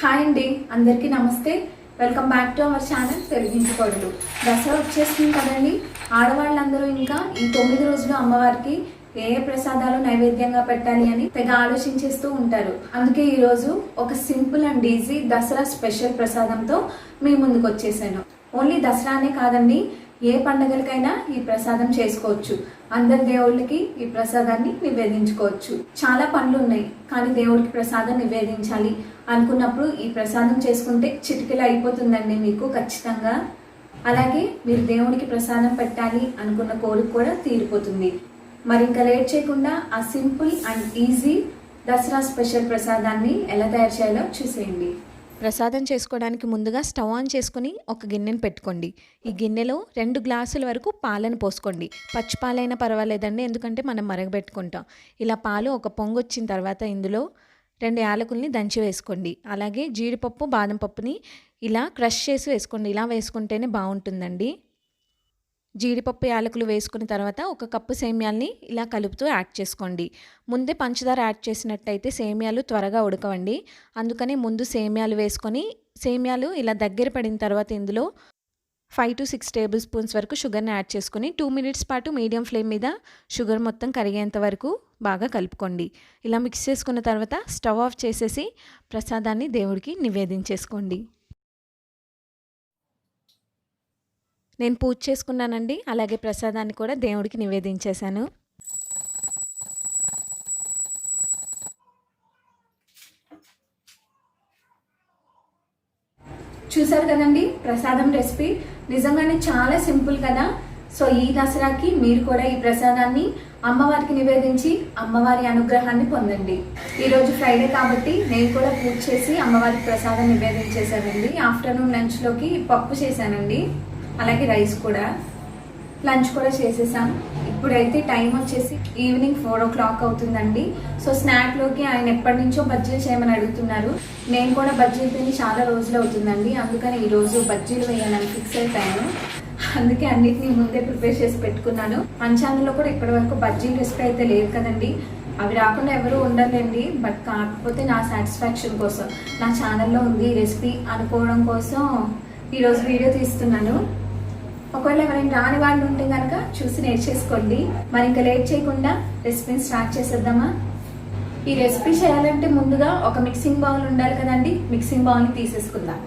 Hi అండి, అందరికీ నమస్తే. Welcome back to our channel తెలుగింటి కొడులు. దసరా వచ్చేస్తుంది కదండి. ఆడవాళ్ళందరూ ఇంకా ఈ 9 రోజులు అమ్మవారికి ఏ ప్రసాదాలు నైవేద్యంగా పెట్టాలి అని తెగ ఆలోచించేస్తూ ఉంటారు. అందుకే ఈరోజు ఒక simple and easy Dasara special ప్రసాదంతో మీ ముందుకు వచ్చేసాను. ఓన్లీ దసరానే కాదండి, ఏ పండగలకైనా ఈ ప్రసాదం చేసుకోవచ్చు. అందరి దేవుళ్ళకి ఈ ప్రసాదాన్ని నివేదించుకోవచ్చు. చాలా పనులు ఉన్నాయి, కానీ దేవుడికి ప్రసాదం నివేదించాలి అనుకున్నప్పుడు ఈ ప్రసాదం చేసుకుంటే చిటికెలు అయిపోతుందండి మీకు ఖచ్చితంగా. అలాగే మీరు దేవుడికి ప్రసాదం పెట్టాలి అనుకున్న కోరిక కూడా తీరిపోతుంది. మరి ఇంకా లేట్ చేయకుండా ఆ simple and easy Dasara special ప్రసాదాన్ని ఎలా తయారు చేయాలో చూసేయండి. ప్రసాదం చేసుకోవడానికి ముందుగా స్టవ్ ఆన్ చేసుకుని ఒక గిన్నెను పెట్టుకోండి. ఈ గిన్నెలో 2 గ్లాసుల వరకు పాలను పోసుకోండి. పచ్చి పాలైనా పర్వాలేదండి, ఎందుకంటే మనం మరగబెట్టుకుంటాం. ఇలా పాలు ఒక పొంగు వచ్చిన తర్వాత ఇందులో 2 యాలకుల్ని దంచి వేసుకోండి. అలాగే జీడిపప్పు, బాదం పప్పుని ఇలా క్రష్ చేసి వేసుకోండి. ఇలా వేసుకుంటేనే బాగుంటుందండి. జీడిపప్పు, యాలకులు వేసుకున్న తర్వాత ఒక కప్పు సేమ్యాల్ని ఇలా కలుపుతూ యాడ్ చేసుకోండి. ముందే పంచదార యాడ్ చేసినట్టయితే సేమ్యాలు త్వరగా ఉడకవండి. అందుకని ముందు సేమ్యాలు వేసుకొని సేమ్యాలు ఇలా దగ్గర పడిన తర్వాత ఇందులో 5 to 6 టేబుల్ స్పూన్స్ వరకు షుగర్ని యాడ్ చేసుకొని 2 మినిట్స్ పాటు మీడియం ఫ్లేమ్ మీద షుగర్ మొత్తం కరిగేంత వరకు బాగా కలుపుకోండి. ఇలా మిక్స్ చేసుకున్న తర్వాత స్టవ్ ఆఫ్ చేసేసి ప్రసాదాన్ని దేవుడికి నివేదించేసుకోండి. నేను పూజ చేసుకున్నానండి. అలాగే ప్రసాదాన్ని కూడా దేవుడికి నివేదించేశాను. చూసారు కదండి ప్రసాదం రెసిపీ. నిజంగానే చాలా సింపుల్ కదా. సో ఈ దసరాకి మీరు కూడా ఈ ప్రసాదాన్ని అమ్మవారికి నివేదించి అమ్మవారి అనుగ్రహాన్ని పొందండి. ఈరోజు ఫ్రైడే కాబట్టి నేను కూడా పూజ చేసి అమ్మవారికి ప్రసాదం నివేదించేశానండి. ఆఫ్టర్నూన్ లంచ్లోకి పప్పు చేశానండి, అలాగే రైస్ కూడా. లంచ్ కూడా చేసేసాం. ఇప్పుడైతే టైం వచ్చేసి ఈవినింగ్ 4 o'clock అవుతుందండి. సో స్నాక్లోకి ఆయన ఎప్పటి నుంచో బజ్జీలు చేయమని అడుగుతున్నారు. నేను కూడా బజ్జీలు తిని చాలా రోజులు అవుతుందండి, అందుకని ఈరోజు బజ్జీలు వేయాలని ఫిక్స్ అయిపోయాను. అందుకే అన్నిటినీ ముందే ప్రిపేర్ చేసి పెట్టుకున్నాను. మన ఛానల్లో కూడా ఇప్పటి వరకు బజ్జీల రెసిపీ అయితే లేదు కదండి. అవి రాకుండా ఎవరు ఉండలేండి, బట్ కాకపోతే నా సాటిస్ఫాక్షన్ కోసం నా ఛానల్లో ఉంది రెసిపీ అనుకోవడం కోసం ఈరోజు వీడియో తీస్తున్నాను. ఒకవేళ ఎవరైనా రాని వాళ్ళు ఉంటే కనుక చూసి నేర్చేసుకోండి. మరి ఇంకా లేట్ చేయకుండా రెసిపీని స్టార్ట్ చేసేద్దామా. ఈ రెసిపీ చేయాలంటే ముందుగా ఒక మిక్సింగ్ బౌల్ ఉండాలి కదండి. మిక్సింగ్ బౌల్ని తీసేసుకుందాం.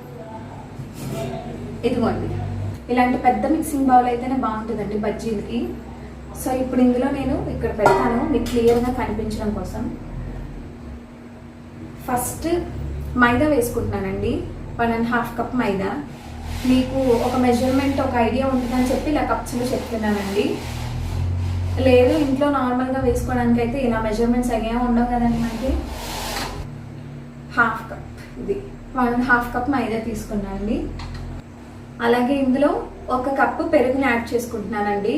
ఇదిగోండి, ఇలాంటి పెద్ద మిక్సింగ్ బౌల్ అయితేనే బాగుంటుందండి బజ్జీలకి. సో ఇప్పుడు ఇందులో నేను ఇక్కడ పెడతాను మీకు క్లియర్గా కనిపించడం కోసం. ఫస్ట్ మైదా వేసుకుంటున్నానండి, 1.5 కప్ మైదా. మీకు ఒక మెజర్మెంట్ ఒక ఐడియా ఉంటుందని చెప్పి ఇలా కప్స్లో చెప్తున్నానండి. లేదు ఇంట్లో నార్మల్గా వేసుకోవడానికి అయితే ఇలా మెజర్మెంట్స్ అయ్యే ఉండవు కదండి మనకి. 1/2 కప్, ఇది 1.5 కప్ మైదా తీసుకున్నానండి. అలాగే ఇందులో 1 కప్పు పెరుగుని యాడ్ చేసుకుంటున్నానండి.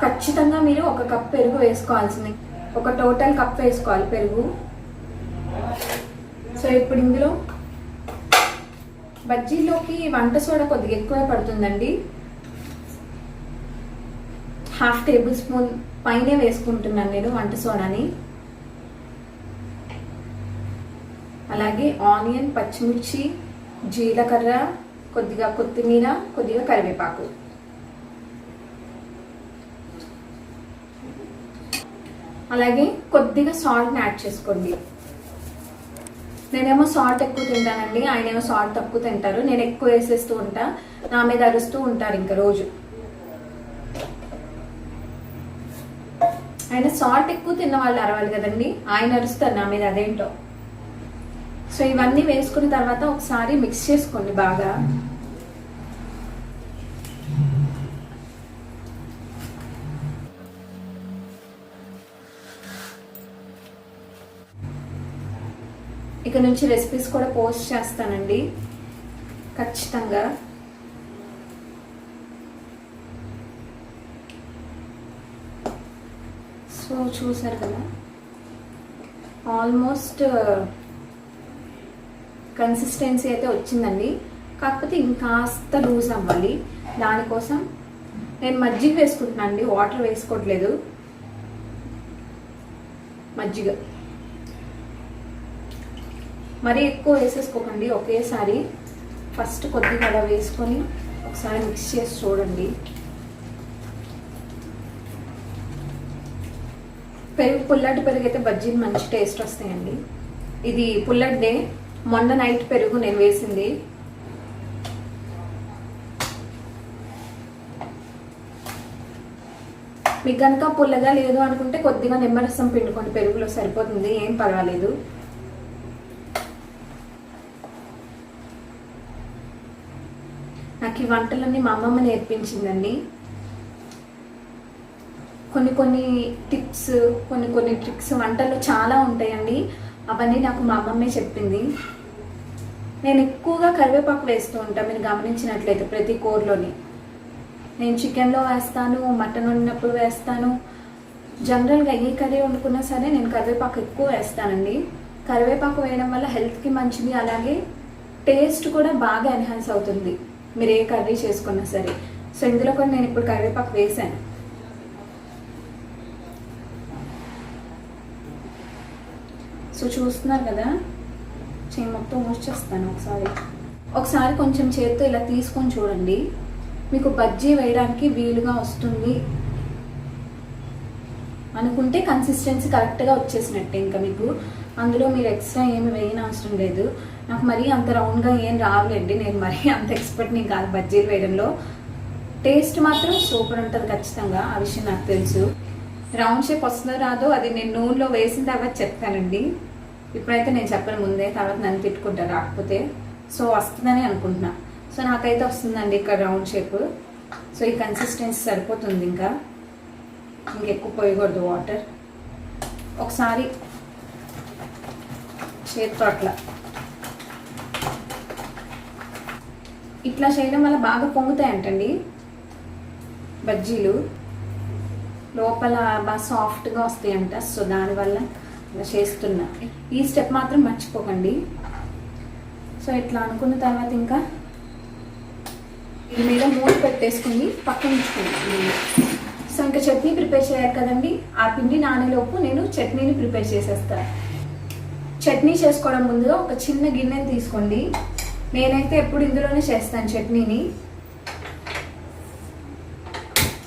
ఖచ్చితంగా మీరు 1 కప్ పెరుగు వేసుకోవాల్సింది. ఒక టోటల్ కప్ వేసుకోవాలి పెరుగు. సో ఇప్పుడు ఇందులో బజ్జీలోకి వంట సోడా కొద్దిగా ఎక్కువ పడుతుందండి. 1/2 టేబుల్ స్పూన్ పైనే వేసుకుంటున్నాను నేను వంట సోడాని. అలాగే ఆనియన్, పచ్చిమిర్చి, జీలకర్ర, కొద్దిగా కొత్తిమీర, కొద్దిగా కరివేపాకు. అలాగే కొద్దిగా సాల్ట్ని యాడ్ చేసుకోండి. నేనేమో సాల్ట్ ఎక్కువ తింటానండి, ఆయనేమో సాల్ట్ తక్కువ తింటారు. నేను ఎక్కువ వేసేస్తూ ఉంటా, నా మీద అరుస్తూ ఉంటారు ఇంకా రోజు. ఆయన సాల్ట్ ఎక్కువ తిన్న వాళ్ళు అరవాలి కదండి, ఆయన అరుస్తారు నా మీద, అదేంటో. సో ఇవన్నీ వేసుకున్న తర్వాత ఒకసారి మిక్స్ చేసుకోండి బాగా. ఇక నుంచి రెసిపీస్ కూడా పోస్ట్ చేస్తానండి ఖచ్చితంగా. సో చూసారు కదా, ఆల్మోస్ట్ కన్సిస్టెన్సీ అయితే వచ్చిందండి. కాకపోతే ఇంకాస్త లూజ్ అవ్వాలి. దానికోసం నేను మజ్జిగ వేసుకుంటున్నాను అండి, వాటర్ వేసుకోవట్లేదు. మజ్జిగ మరీ ఎక్కువ వేసేసుకోకండి ఒకేసారి. ఫస్ట్ కొద్దిగా అలా వేసుకొని ఒకసారి మిక్స్ చేసి చూడండి. పెరుగు, పుల్లటి పెరుగు అయితే బజ్జీలు మంచి టేస్ట్ వస్తాయండి. ఇది పుల్లటిదే, మొన్న నైట్ పెరుగు నేను వేసింది. మీకు కనుక పుల్లగా లేదు అనుకుంటే కొద్దిగా నిమ్మరసం పిండుకోండి, పెరుగులో సరిపోతుంది, ఏం పర్వాలేదు. నాకు ఈ వంటలన్నీ మా అమ్మమ్మ నేర్పించిందండి. కొన్ని టిప్స్, కొన్ని ట్రిక్స్ వంటల్లో చాలా ఉంటాయండి. అవన్నీ నాకు మా అమ్మమ్మే చెప్పింది. నేను ఎక్కువగా కరివేపాకు వేస్తూ ఉంటాను, మీరు గమనించినట్లయితే ప్రతి కూరలోని. నేను చికెన్లో వేస్తాను, మటన్ వండినప్పుడు వేస్తాను, జనరల్గా ఏ కర్రీ వండుకున్నా సరే నేను కరివేపాకు ఎక్కువ వేస్తానండి. కరివేపాకు వేయడం వల్ల హెల్త్కి మంచిది, అలాగే టేస్ట్ కూడా బాగా ఎన్హాన్స్ అవుతుంది మీరు ఏ కర్రీ చేసుకున్నా సరే. సో ఇందులో కూడా నేను ఇప్పుడు కరివేపాకు వేసాను. సో చూస్తున్నారు కదా, చేయి మొత్తం మూసేస్తాను. ఒకసారి కొంచెం చేత్తో ఇలా తీసుకొని చూడండి, మీకు బజ్జీ వేయడానికి వీలుగా వస్తుంది అనుకుంటే కన్సిస్టెన్సీ కరెక్ట్గా వచ్చేసినట్టే. ఇంకా మీకు అందులో మీరు ఎక్స్ట్రా ఏమి వేయని అవసరం లేదు. నాకు మరీ అంత రౌండ్గా ఏం రావులేండి, నేను మరీ అంత ఎక్స్పర్ట్ని కాదు బజ్జీలు వేయడంలో. టేస్ట్ మాత్రం సూపర్ ఉంటుంది ఖచ్చితంగా, ఆ విషయం నాకు తెలుసు. రౌండ్ షేప్ వస్తుందో రాదో అది నేను నూనెలో వేసిన తర్వాత చెప్తానండి. ఇప్పుడైతే నేను చెప్పను ముందే, తర్వాత నన్ను తిట్టుకుంటాను రాకపోతే. సో వస్తుందని అనుకుంటున్నా. సో నాకైతే వస్తుందండి ఇక్కడ రౌండ్ షేప్. సో ఈ కన్సిస్టెన్సీ సరిపోతుంది, ఇంకా ఇంకెక్కువ పోయకూడదు వాటర్. ఒకసారి చేతితో అట్లా ఇట్లా చేయడం వల్ల బాగా పొంగుతాయంటండి బజ్జీలు, లోపల బాగా సాఫ్ట్గా వస్తాయంట. సో దానివల్ల ఇలా చేస్తున్నా. ఈ స్టెప్ మాత్రం మర్చిపోకండి. సో ఇట్లా అనుకున్న తర్వాత ఇంకా దీని మీద మూత పెట్టేసుకుని పక్కన ఉంచుకున్నాను. సో ఇంకా చట్నీ ప్రిపేర్ చేయాలి కదండి, ఆ పిండి నానేలోపు నేను చట్నీని ప్రిపేర్ చేసేస్తాను. చట్నీ చేసుకోవడం ముందుగా ఒక చిన్న గిన్నెని తీసుకోండి. నేనైతే ఎప్పుడు ఇందులోనే చేస్తాను చట్నీని.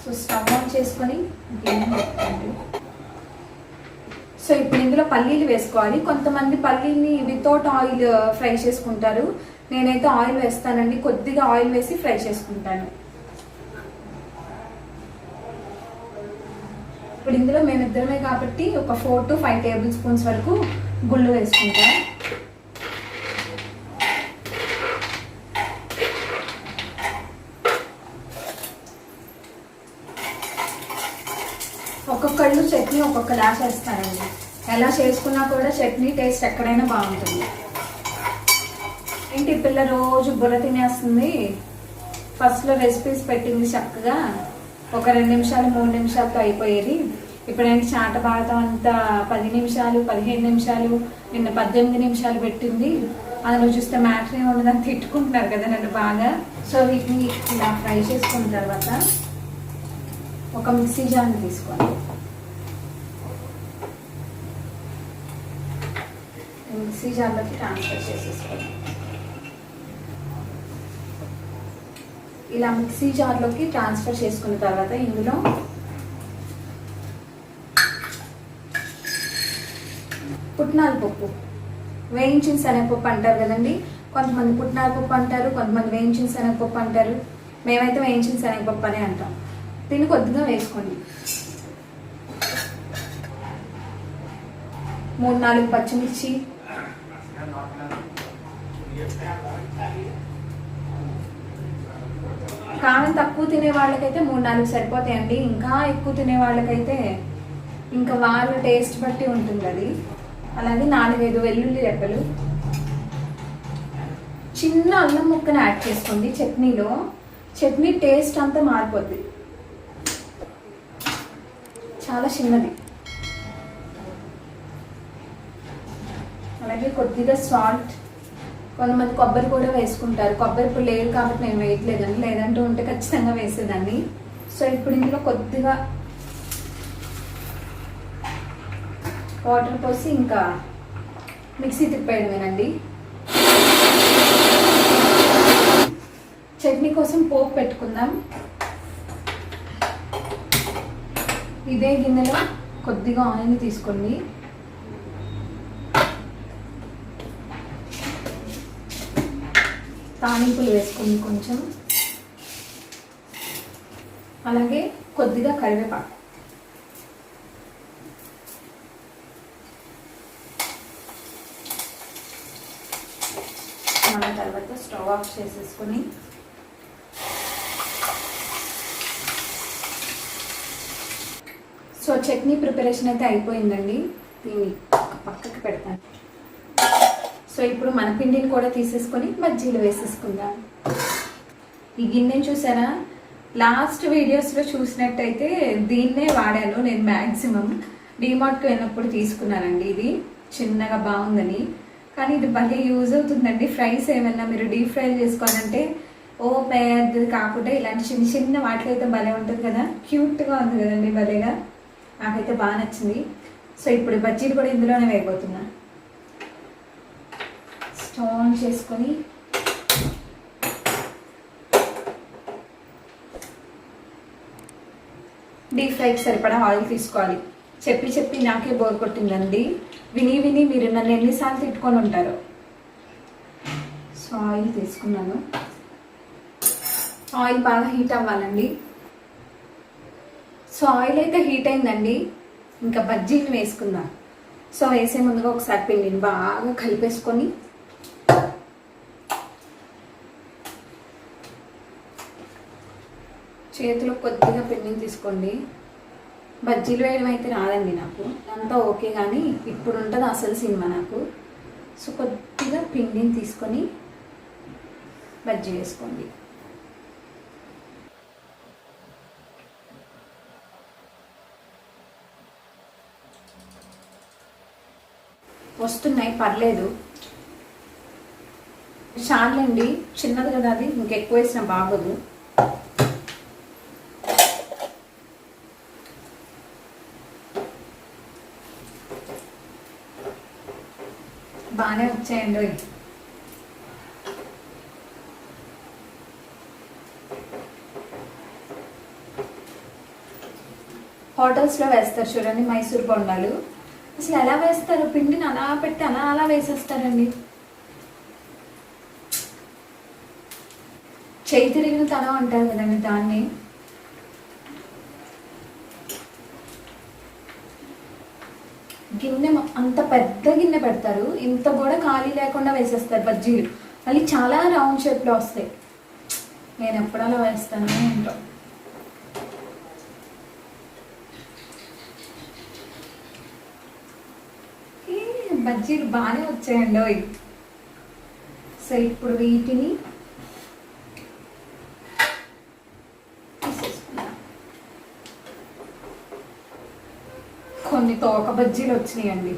సో స్టవ్ ఆన్ చేసుకొని గిన్నె పెట్టుకోండి. సో ఇప్పుడు ఇందులో పల్లీలు వేసుకోవాలి. కొంతమంది పల్లీని వితౌట్ ఆయిల్ ఫ్రై చేసుకుంటారు, నేనైతే ఆయిల్ వేస్తానండి. కొద్దిగా ఆయిల్ వేసి ఫ్రై చేసుకుంటాను. ఇప్పుడు ఇందులో మేమిద్దరమే కాబట్టి ఒక 4 to 5 టేబుల్ స్పూన్స్ వరకు గుళ్ళు వేసుకుంటాం. ఒక్కొక్కళ్ళు చట్నీ ఒక్కొక్కలా చేస్తారండి. ఎలా చేసుకున్నా కూడా చట్నీ టేస్ట్ ఎక్కడైనా బాగుంటుంది. ఏంటి పిల్ల రోజు బుర్ర తినేస్తుంది, ఫస్ట్లో రెసిపీస్ పెట్టింది చక్కగా, ఒక 2 నిమిషాలు 3 నిమిషాలతో అయిపోయేది. ఇప్పుడేంటి చాట భారతం అంతా 10 నిమిషాలు 15 నిమిషాలు, నిన్న 18 నిమిషాలు పెట్టింది. అందులో చూస్తే మ్యాటర్ ఉండదని తిట్టుకుంటున్నారు కదా నన్ను బాగా. సో వీటిని ఇలా ఫ్రై చేసుకున్న తర్వాత ఒక మిక్సీ జార్ని తీసుకోండి. మిక్సీ జార్లోకి ట్రాన్స్ఫర్ చేసేసుకోండి. ఇలా మిక్సీ జార్లోకి ట్రాన్స్ఫర్ చేసుకున్న తర్వాత ఇందులో పుట్నాల పప్పు, వేయించిన శనగపప్పు అంటారు కదండి. కొంతమంది పుట్నాల పప్పు అంటారు, కొంతమంది వేయించిన శనగపప్పు అంటారు. మేమైతే వేయించిన శనగపప్పు అనే అంటాం. దీన్ని కొద్దిగా వేసుకోండి. 3-4 పచ్చిమిర్చి, కారం తక్కువ తినే వాళ్ళకైతే 3-4 సరిపోతాయండి. ఇంకా ఎక్కువ తినే వాళ్ళకైతే ఇంకా వాళ్ళ టేస్ట్ బట్టి ఉంటుంది అది. అలాగే 4-5 వెల్లుల్లి రెబ్బలు, చిన్న అల్లం ముక్కను యాడ్ చేసుకోండి చట్నీలో. చట్నీ టేస్ట్ అంతా మారిపోద్ది, చాలా చిన్నది. అలాగే కొద్దిగా సాల్ట్, కొంతమంది కొబ్బరి కూడా వేసుకుంటారు. కొబ్బరి ఇప్పుడు లేదు కాబట్టి నేను వేయట్లేదండి, లేదంటూ ఉంటే ఖచ్చితంగా వేసేదాన్ని. సో ఇప్పుడు ఇందులో కొద్దిగా వాటర్ పోసి ఇంకా మిక్సీ తిప్పేయడమేనండి. చట్నీ కోసం పోపు పెట్టుకుందాం. ఇదే గిన్నెలో కొద్దిగా ఆయిల్ తీసుకోండి. తాలింపులు వేసుకోండి కొంచెం, అలాగే కొద్దిగా కరివేపాకు. మన తర్వాత స్టవ్ ఆఫ్ చేసేసుకొని సో చట్నీ ప్రిపరేషన్ అయితే అయిపోయిందండి. దీన్ని పక్కకి పెడతాను. సో ఇప్పుడు మన పిండిని కూడా తీసేసుకొని బజ్జీలు వేసేసుకుందాం. ఈ గిన్నె చూసారా, లాస్ట్ వీడియోస్లో చూసినట్టయితే దీన్నే వాడాను నేను. మ్యాక్సిమం డిమార్ట్కి వెళ్ళినప్పుడు తీసుకున్నానండి. ఇది చిన్నగా బాగుందని, కానీ ఇది భలే యూజ్ అవుతుందండి. ఫ్రైస్ ఏమైనా మీరు డీప్ ఫ్రై చేసుకోవాలంటే ఓ పెద్దది కాకుండా ఇలాంటి చిన్న చిన్న వాటిలో అయితే భలే ఉంటుంది కదా. క్యూట్గా ఉంది కదండి, భలేగా. నాకైతే బాగా నచ్చింది. సో ఇప్పుడు బజ్జీలు కూడా ఇందులోనే వేయబోతున్నా. స్టవ్ ఆన్ చేసుకొని డీప్ ఫ్రైకి సరిపడా ఆయిల్ తీసుకోవాలి. చెప్పి నాకే బోర్ కొట్టిందండి. విని మీరు నన్ను ఎన్నిసార్లు తిట్టుకొని ఉంటారు. సో ఆయిల్ తీసుకున్నాను. ఆయిల్ బాగా హీట్ అవ్వాలండి. సో ఆయిల్ అయితే హీట్ అయిందండి. ఇంకా బజ్జీలు వేసుకుందాం. సో వేసే ముందుగా ఒకసారి పిండిని బాగా కలిపేసుకొని చేతిలో కొద్దిగా పిండిని తీసుకోండి. బజ్జీలు వేయడం అయితే రాదండి నాకు, అంతా ఓకే, కానీ ఇప్పుడు ఉంటుంది అసలు సినిమా నాకు. సో కొద్దిగా పిండిని తీసుకొని బజ్జీ వేసుకోండి. వస్తున్నాయి, పర్లేదు. చాలండి, చిన్నది కదా అది, ఇంకెక్కువ వేసినా బాగోదు. బాగానే వచ్చాయండి. హోటల్స్లో వేస్తారు చూడండి మైసూర్ బొండాలు. అసలు ఎలా వేస్తారు? పిండిని అలా పెట్టి అలా వేసేస్తారండి. చేయి తిరిగిన తల అంటారు కదండి దాన్ని. గిన్నె అంత పెద్ద గిన్నె పెడతారు, ఇంత కూడా ఖాళీ లేకుండా వేసేస్తారు బజ్జీలు. మళ్ళీ చాలా రౌండ్ షేప్లో వస్తాయి. నేను ఎప్పుడు అలా వేస్తాను ఏంటో. బజ్జీలు బాగానే వచ్చాయండి. సో ఇప్పుడు వీటిని కొన్ని తోక బజ్జీలు వచ్చినాయండి.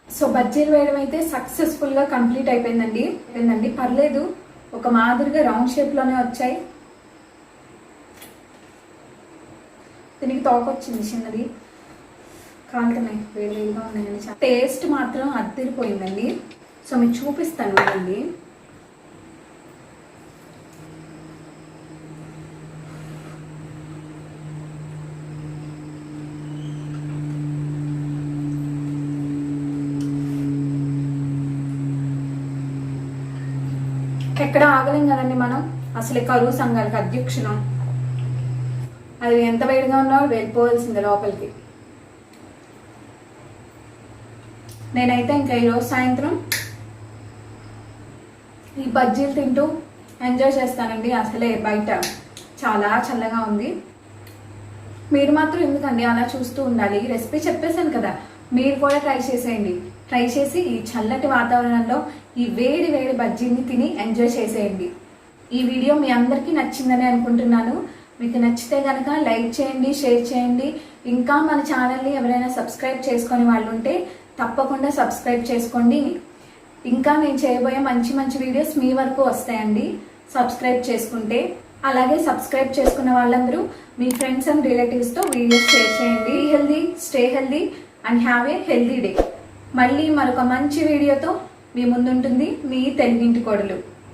సో బజ్జీలు వేయడం అయితే సక్సెస్ఫుల్గా కంప్లీట్ అయిపోయిందండి. పర్లేదు, ఒక మాదిరిగా రౌండ్ షేప్లోనే వచ్చాయి. దీనికి తోక వచ్చింది చిన్నది, కాలుతున్నాయి, వేడిగా ఉన్నాయండి. టేస్ట్ మాత్రం అద్దరిపోయిందండి. సో మీకు చూపిస్తాను అండి. ఎక్కడ ఆగలేం కదండి మనం. అసలే కరువు సంఘాలకు అధ్యక్షులం. అది ఎంత వేడిగా ఉన్నా వెళ్ళిపోవాల్సిందే లోపలికి. నేనైతే ఇంకా ఈరోజు సాయంత్రం ఈ బజ్జీలు తింటూ ఎంజాయ్ చేస్తానండి. అసలే బయట చాలా చల్లగా ఉంది. మీరు మాత్రం ఎందుకండి అలా చూస్తూ ఉండాలి. రెసిపీ చెప్పేశాను కదా, మీరు కూడా ట్రై చేసేయండి. ట్రై చేసి ఈ చల్లటి వాతావరణంలో ఈ వేడి బజ్జీని తిని ఎంజాయ్ చేసేయండి. ఈ వీడియో మీ అందరికీ నచ్చిందని అనుకుంటున్నాను. మీకు నచ్చితే కనుక లైక్ చేయండి, షేర్ చేయండి. ఇంకా మన ఛానల్ని ఎవరైనా సబ్స్క్రైబ్ చేసుకొని వాళ్ళు ఉంటే తప్పకుండా సబ్స్క్రైబ్ చేసుకోండి. ఇంకా నేను చేయబోయే మంచి వీడియోస్ మీ వరకు వస్తాయండి సబ్స్క్రైబ్ చేసుకుంటే. అలాగే సబ్స్క్రైబ్ చేసుకున్న వాళ్ళందరూ మీ ఫ్రెండ్స్ అండ్ రిలేటివ్స్తో వీడియోస్ షేర్ చేయండి. Healthy, stay healthy and have a healthy day. మళ్ళీ మరొక మంచి వీడియోతో మీ ముందుంటుంది మీ తెలుగింటి కోడలు.